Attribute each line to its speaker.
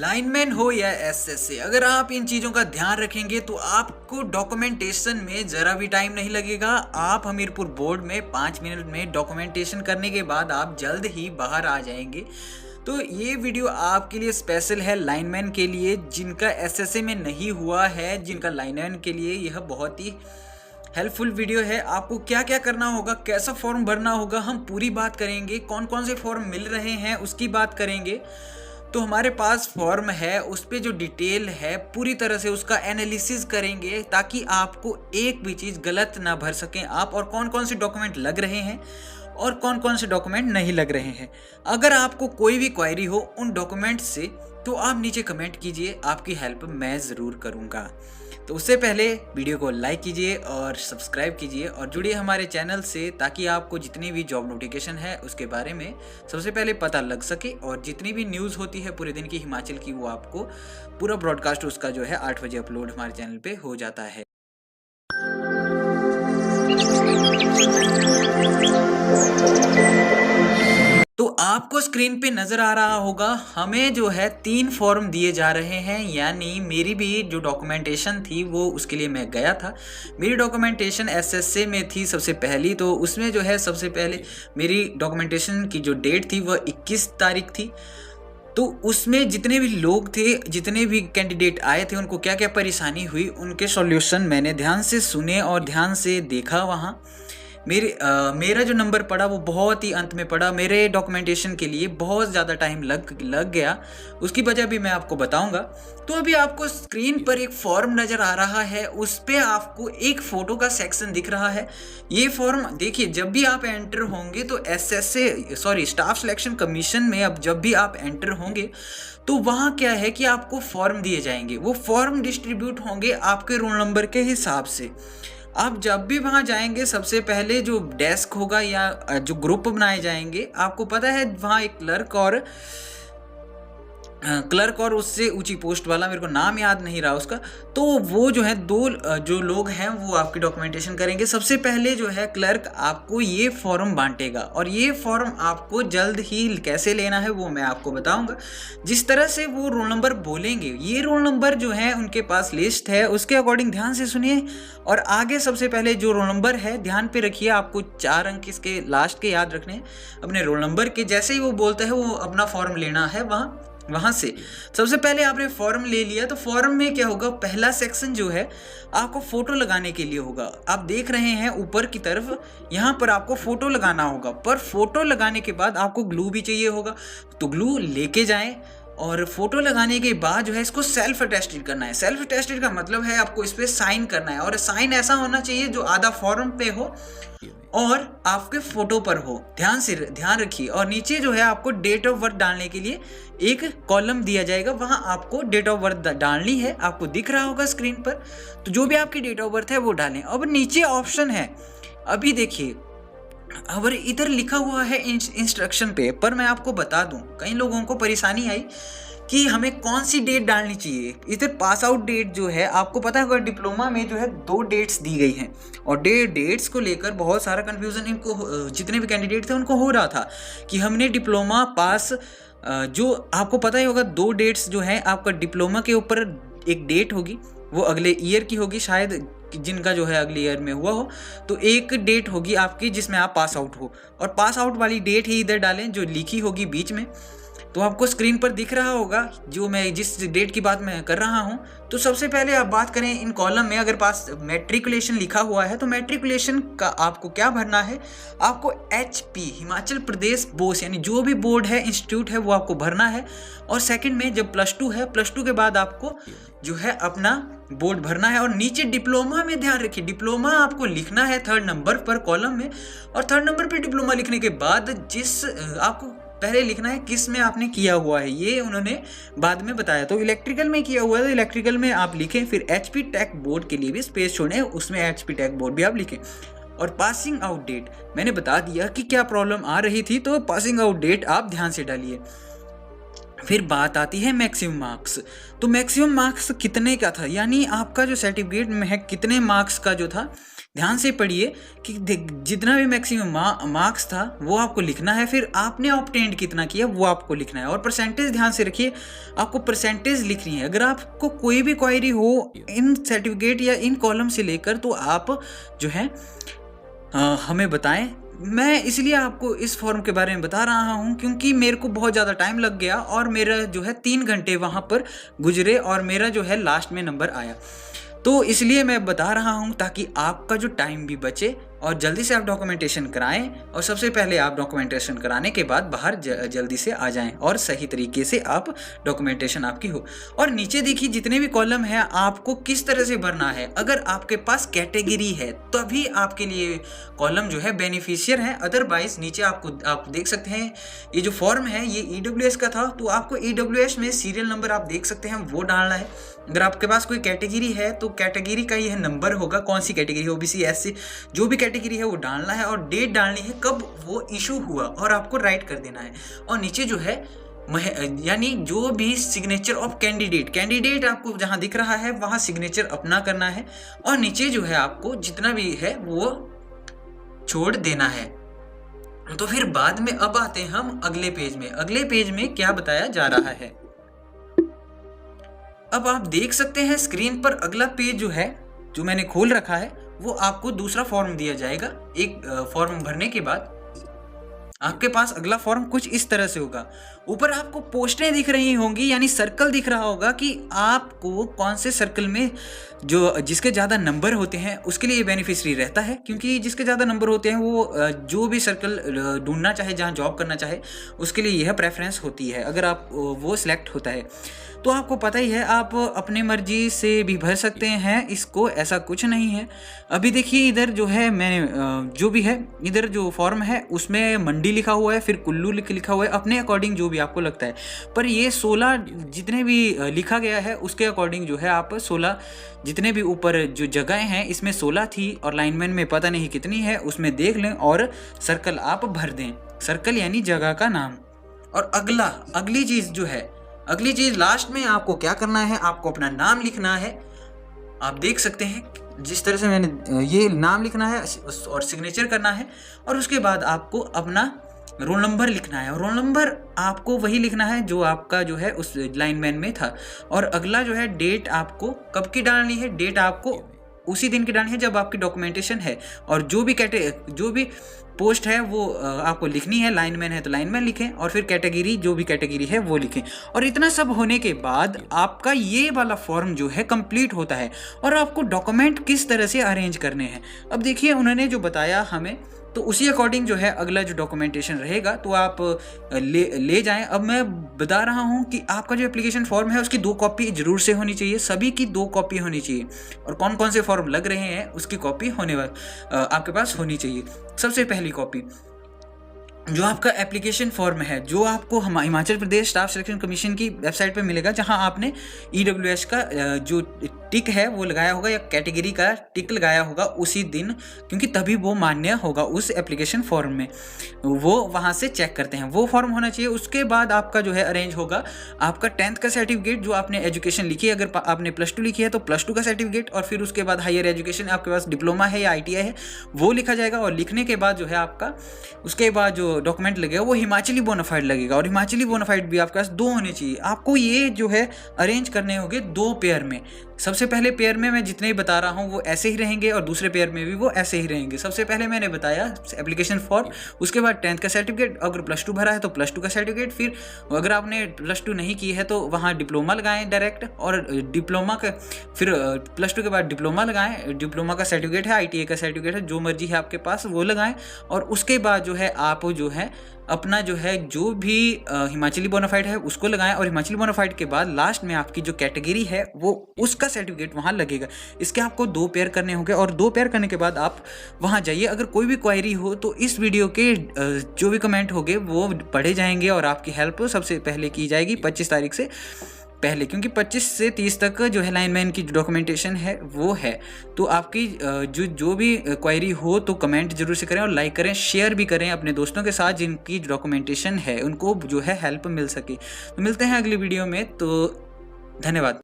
Speaker 1: Lineman हो या SSA, अगर आप इन चीज़ों का ध्यान रखेंगे तो आपको डॉक्यूमेंटेशन में ज़रा भी टाइम नहीं लगेगा। आप हमीरपुर बोर्ड में 5 मिनट में डॉक्यूमेंटेशन करने के बाद आप जल्द ही बाहर आ जाएंगे। तो ये वीडियो आपके लिए स्पेशल है, लाइनमैन के लिए जिनका एसएसए में नहीं हुआ है, जिनका लाइनमैन के लिए यह बहुत ही हेल्पफुल वीडियो है। आपको क्या क्या करना होगा, कैसा फॉर्म भरना होगा, हम पूरी बात करेंगे। कौन कौन से फॉर्म मिल रहे हैं उसकी बात करेंगे। तो हमारे पास फॉर्म है, उस पर जो डिटेल है पूरी तरह से उसका एनालिसिस करेंगे ताकि आपको एक भी चीज़ गलत ना भर सकें आप, और कौन कौन से डॉक्यूमेंट लग रहे हैं और कौन कौन से डॉक्यूमेंट नहीं लग रहे हैं। अगर आपको कोई भी क्वेरी हो उन डॉक्यूमेंट से तो आप नीचे कमेंट कीजिए, आपकी हेल्प मैं ज़रूर करूँगा। तो उससे पहले वीडियो को लाइक कीजिए और सब्सक्राइब कीजिए और जुड़िए हमारे चैनल से, ताकि आपको जितनी भी जॉब नोटिफिकेशन है उसके बारे में सबसे पहले पता लग सके, और जितनी भी न्यूज़ होती है पूरे दिन की हिमाचल की वो आपको पूरा ब्रॉडकास्ट उसका जो है 8 बजे अपलोड हमारे चैनल पे हो जाता है। तो आपको स्क्रीन पे नज़र आ रहा होगा, हमें जो है 3 फॉर्म दिए जा रहे हैं। यानी मेरी भी जो डॉक्यूमेंटेशन थी वो उसके लिए मैं गया था। मेरी डॉक्यूमेंटेशन एसएसए में थी सबसे पहली, तो उसमें जो है सबसे पहले मेरी डॉक्यूमेंटेशन की जो डेट थी वह 21 तारीख थी। तो उसमें जितने भी लोग थे, जितने भी कैंडिडेट आए थे, उनको क्या क्या परेशानी हुई, उनके सॉल्यूशन मैंने ध्यान से सुने और ध्यान से देखा। वहाँ मेरा जो नंबर पड़ा वो बहुत ही अंत में पड़ा। मेरे डॉक्यूमेंटेशन के लिए बहुत ज़्यादा टाइम लग गया, उसकी वजह भी मैं आपको बताऊंगा। तो अभी आपको स्क्रीन पर एक फॉर्म नज़र आ रहा है, उस पर आपको एक फ़ोटो का सेक्शन दिख रहा है। ये फॉर्म देखिए, जब भी आप एंटर होंगे तो स्टाफ सिलेक्शन कमीशन में अब जब भी आप एंटर होंगे तो वहाँ क्या है कि आपको फॉर्म दिए जाएंगे। वो फॉर्म डिस्ट्रीब्यूट होंगे आपके रोल नंबर के हिसाब से। आप जब भी वहाँ जाएंगे सबसे पहले जो डेस्क होगा या जो ग्रुप बनाए जाएंगे, आपको पता है वहाँ एक क्लर्क और उससे ऊंची पोस्ट वाला, मेरे को नाम याद नहीं रहा उसका, तो वो जो है जो लोग हैं वो आपकी डॉक्यूमेंटेशन करेंगे। सबसे पहले जो है क्लर्क आपको ये फॉर्म बांटेगा, और ये फॉर्म आपको जल्द ही कैसे लेना है वो मैं आपको बताऊंगा। जिस तरह से वो रोल नंबर बोलेंगे, ये रोल नंबर जो है उनके पास लिस्ट है, उसके अकॉर्डिंग ध्यान से सुनिए। और आगे सबसे पहले जो रोल नंबर है ध्यान पे रखिए, आपको 4 अंक इसके लास्ट के याद रखने हैं अपने रोल नंबर के। जैसे ही वो बोलता है वो अपना फॉर्म लेना है वहाँ से। सबसे पहले आपने फॉर्म ले लिया तो फॉर्म में क्या होगा, पहला सेक्शन जो है आपको फ़ोटो लगाने के लिए होगा। आप देख रहे हैं ऊपर की तरफ, यहाँ पर आपको फ़ोटो लगाना होगा। पर फोटो लगाने के बाद आपको ग्लू भी चाहिए होगा, तो ग्लू लेके जाएं। और फोटो लगाने के बाद जो है इसको सेल्फ अटेस्टेड करना है। सेल्फ अटेस्टेड का मतलब है आपको इस पर साइन करना है, और साइन ऐसा होना चाहिए जो आधा फॉर्म पे हो और आपके फोटो पर हो। ध्यान रखिए। और नीचे जो है आपको डेट ऑफ बर्थ डालने के लिए एक कॉलम दिया जाएगा, वहां आपको डेट ऑफ बर्थ डालनी है। आपको दिख रहा होगा स्क्रीन पर, तो जो भी आपकी डेट ऑफ बर्थ है वो डालें। अब नीचे ऑप्शन है, अभी देखिए अब इधर लिखा हुआ है इंस्ट्रक्शन पे, पर मैं आपको बता दूं कई लोगों को परेशानी आई कि हमें कौन सी डेट डालनी चाहिए। इधर पास आउट डेट जो है, आपको पता है डिप्लोमा में जो है 2 डेट्स दी गई हैं, और डेट्स को लेकर बहुत सारा कन्फ्यूज़न इनको जितने भी कैंडिडेट थे उनको हो रहा था कि हमने डिप्लोमा पास, जो आपको पता ही होगा 2 डेट्स जो है आपका डिप्लोमा के ऊपर एक डेट होगी, वो अगले ईयर की होगी शायद, जिनका जो है अगले ईयर में हुआ हो, तो एक डेट होगी आपकी जिसमें आप पास आउट हो, और पास आउट वाली डेट ही इधर डालें जो लिखी होगी बीच में। तो आपको स्क्रीन पर दिख रहा होगा जो मैं जिस डेट की बात मैं कर रहा हूं। तो सबसे पहले आप बात करें इन कॉलम में, अगर पास मैट्रिकुलेशन लिखा हुआ है तो मैट्रिकुलेशन का आपको क्या भरना है, आपको HP हिमाचल प्रदेश बोर्ड, यानी जो भी बोर्ड है, इंस्टीट्यूट है, वो आपको भरना है। और सेकंड में जब +2 है, +2 के बाद आपको जो है अपना बोर्ड भरना है। और नीचे डिप्लोमा में ध्यान रखिए, डिप्लोमा आपको लिखना है 3rd नंबर पर कॉलम में, और 3rd नंबर पर डिप्लोमा लिखने के बाद जिस आपको पहले लिखना है किस में आपने किया हुआ है, ये उन्होंने बाद में बताया। तो इलेक्ट्रिकल में किया हुआ है तो इलेक्ट्रिकल में आप लिखें, फिर HP टेक बोर्ड के लिए भी स्पेस छोड़ें, उसमें HP टेक बोर्ड भी आप लिखें। और पासिंग आउट डेट मैंने बता दिया कि क्या प्रॉब्लम आ रही थी, तो पासिंग आउट डेट आप ध्यान से डालिए। फिर बात आती है मैक्सिमम मार्क्स। तो मैक्सिमम मार्क्स कितने का था, यानी आपका जो सर्टिफिकेट में है कितने मार्क्स का जो था, ध्यान से पढ़िए कि जितना भी मैक्सिमम मार्क्स था वो आपको लिखना है, फिर आपने ऑब्टेन्ड कितना किया वो आपको लिखना है, और परसेंटेज ध्यान से रखिए, आपको परसेंटेज लिखनी है। अगर आपको कोई भी क्वेरी हो इन सर्टिफिकेट या इन कॉलम से लेकर तो आप जो है हमें बताएं। मैं इसलिए आपको इस फॉर्म के बारे में बता रहा हूं क्योंकि मेरे को बहुत ज़्यादा टाइम लग गया और मेरा जो है 3 घंटे वहां पर गुजरे और मेरा जो है लास्ट में नंबर आया। तो इसलिए मैं बता रहा हूं ताकि आपका जो टाइम भी बचे और जल्दी से आप डॉक्यूमेंटेशन कराएं, और सबसे पहले आप डॉक्यूमेंटेशन कराने के बाद बाहर जल्दी से आ जाएं और सही तरीके से आप डॉक्यूमेंटेशन आपकी हो। और नीचे देखिए जितने भी कॉलम है आपको किस तरह से भरना है। अगर आपके पास कैटेगरी है तभी आपके लिए कॉलम जो है बेनिफिशियर है, अदरवाइज नीचे आप देख सकते हैं ये जो फॉर्म है ये EWS का था, तो आपको EWS में सीरियल नंबर आप देख सकते हैं वो डालना है। अगर आपके पास कोई कैटेगरी है तो कैटेगरी का यह नंबर होगा, कौन सी कैटेगरी, OBC SC जो भी कैटेगरी है वो डालना है, और डेट डालनी है कब वो इशू हुआ और आपको राइट कर देना है। और नीचे जो है यानी जो भी सिग्नेचर ऑफ कैंडिडेट आपको जहां दिख रहा है वहां सिग्नेचर अपना करना है, और नीचे जो है आपको जितना भी है वो छोड़ देना है। तो फिर बाद में अब आते हैं हम अगले पेज में क्या बताया जा रहा है। अब आप देख सकते हैं स्क्रीन पर अगला पेज जो है जो मैंने खोल रखा है वो आपको दूसरा फॉर्म दिया जाएगा। एक फॉर्म भरने के बाद आपके पास अगला फॉर्म कुछ इस तरह से होगा। ऊपर आपको पोस्टें दिख रही होंगी, यानी सर्कल दिख रहा होगा कि आपको कौन से सर्कल में जो जिसके ज़्यादा नंबर होते हैं उसके लिए बेनिफिशरी रहता है, क्योंकि जिसके ज़्यादा नंबर होते हैं वो जो भी सर्कल ढूंढना चाहे, जहाँ जॉब करना चाहे उसके लिए यह प्रेफरेंस होती है अगर आप वो सिलेक्ट होता है। तो आपको पता ही है आप अपने मर्जी से भी भर सकते हैं इसको, ऐसा कुछ नहीं है। अभी देखिए इधर जो है मैंने जो भी है इधर जो फॉर्म है उसमें मंडी लिखा हुआ है, फिर कुल्लू लिखा हुआ है, अपने अकॉर्डिंग जो भी आपको लगता है। पर ये 16 जितने भी लिखा गया है उसके अकॉर्डिंग जो है आप 16 जितने भी ऊपर जो जगहें हैं इसमें 16 थी और लाइनमैन में पता नहीं कितनी है, उसमें देख लें और सर्कल आप भर दें। सर्कल यानी जगह का नाम। और अगली चीज लास्ट में आपको क्या करना है, आपको अपना नाम लिखना है। आप देख सकते हैं जिस तरह से मैंने ये नाम लिखना है और सिग्नेचर करना है, और उसके बाद आपको अपना रोल नंबर लिखना है। और रोल नंबर आपको वही लिखना है जो आपका जो है उस लाइनमैन में था। और अगला जो है डेट आपको कब की डालनी है, डेट आपको उसी दिन की डालनी है जब आपकी डॉक्यूमेंटेशन है, और जो भी पोस्ट है वो आपको लिखनी है। लाइनमैन है तो लाइनमैन लिखें, और फिर कैटेगरी जो भी कैटेगरी है वो लिखें। और इतना सब होने के बाद आपका ये वाला फॉर्म जो है कंप्लीट होता है, और आपको डॉक्यूमेंट किस तरह से अरेंज करने हैं अब देखिए उन्होंने जो बताया हमें, तो उसी अकॉर्डिंग जो है अगला जो डॉक्यूमेंटेशन रहेगा तो आप ले जाएं। अब मैं बता रहा हूं कि आपका जो एप्लीकेशन फॉर्म है उसकी 2 कॉपी जरूर से होनी चाहिए, सभी की 2 कॉपी होनी चाहिए, और कौन कौन से फॉर्म लग रहे हैं उसकी कॉपी आपके पास होनी चाहिए। सबसे पहली कॉपी जो आपका एप्लीकेशन फॉर्म है जो आपको Himachal Pradesh staff selection commission की वेबसाइट पे मिलेगा, जहां आपने EWS का जो टिक है वो लगाया होगा या कैटेगरी का टिक लगाया होगा उसी दिन, क्योंकि तभी वो मान्य होगा उस एप्लीकेशन फॉर्म में, वो वहां से चेक करते हैं, वो फॉर्म होना चाहिए। उसके बाद आपका जो है अरेंज होगा आपका 10th का सर्टिफिकेट जो आपने एजुकेशन लिखी है, अगर आपने +2 लिखी है तो +2 का सर्टिफिकेट, और फिर उसके बाद हायर एजुकेशन आपके पास डिप्लोमा है या ITI है वो लिखा जाएगा। और लिखने के बाद जो है आपका उसके बाद जो डॉक्यूमेंट लगेगा वो हिमाचली बोनाफाइड लगेगा, और हिमाचली बोनाफाइड भी आपके पास 2 होने चाहिए। आपको ये जो है अरेंज करने होंगे 2 पेयर में। सबसे पहले पेयर में मैं जितने ही बता रहा हूँ वो ऐसे ही रहेंगे, और दूसरे पेयर में भी वो ऐसे ही रहेंगे। सबसे पहले मैंने बताया एप्लीकेशन फॉर्म, उसके बाद 10th का सर्टिफिकेट, अगर +2 भरा है तो +2 का सर्टिफिकेट, फिर अगर आपने +2 नहीं की है तो वहाँ डिप्लोमा लगाएं डायरेक्ट, और डिप्लोमा का फिर +2 के बाद डिप्लोमा लगाएं, डिप्लोमा का सर्टिफिकेट है, ITI का सर्टिफिकेट है, जो मर्जी है आपके पास वो लगाएं। और उसके बाद जो है आप जो है अपना जो है जो भी हिमाचली बोनाफाइड है उसको लगाएं, और हिमाचली बोनाफाइड के बाद लास्ट में आपकी जो कैटेगरी है वो उसका सर्टिफिकेट वहाँ लगेगा। इसके आपको 2 पेयर करने होंगे, और 2 पेयर करने के बाद आप वहाँ जाइए। अगर कोई भी क्वेरी हो तो इस वीडियो के जो भी कमेंट होंगे वो पढ़े जाएंगे और आपकी हेल्प सबसे पहले की जाएगी 25 तारीख से पहले, क्योंकि 25 से 30 तक जो है लाइनमैन की डॉक्यूमेंटेशन है वो है। तो आपकी जो भी क्वेरी हो तो कमेंट जरूर से करें, और लाइक करें, शेयर भी करें अपने दोस्तों के साथ जिनकी डॉक्यूमेंटेशन है उनको जो है हेल्प मिल सके। तो मिलते हैं अगली वीडियो में, तो धन्यवाद।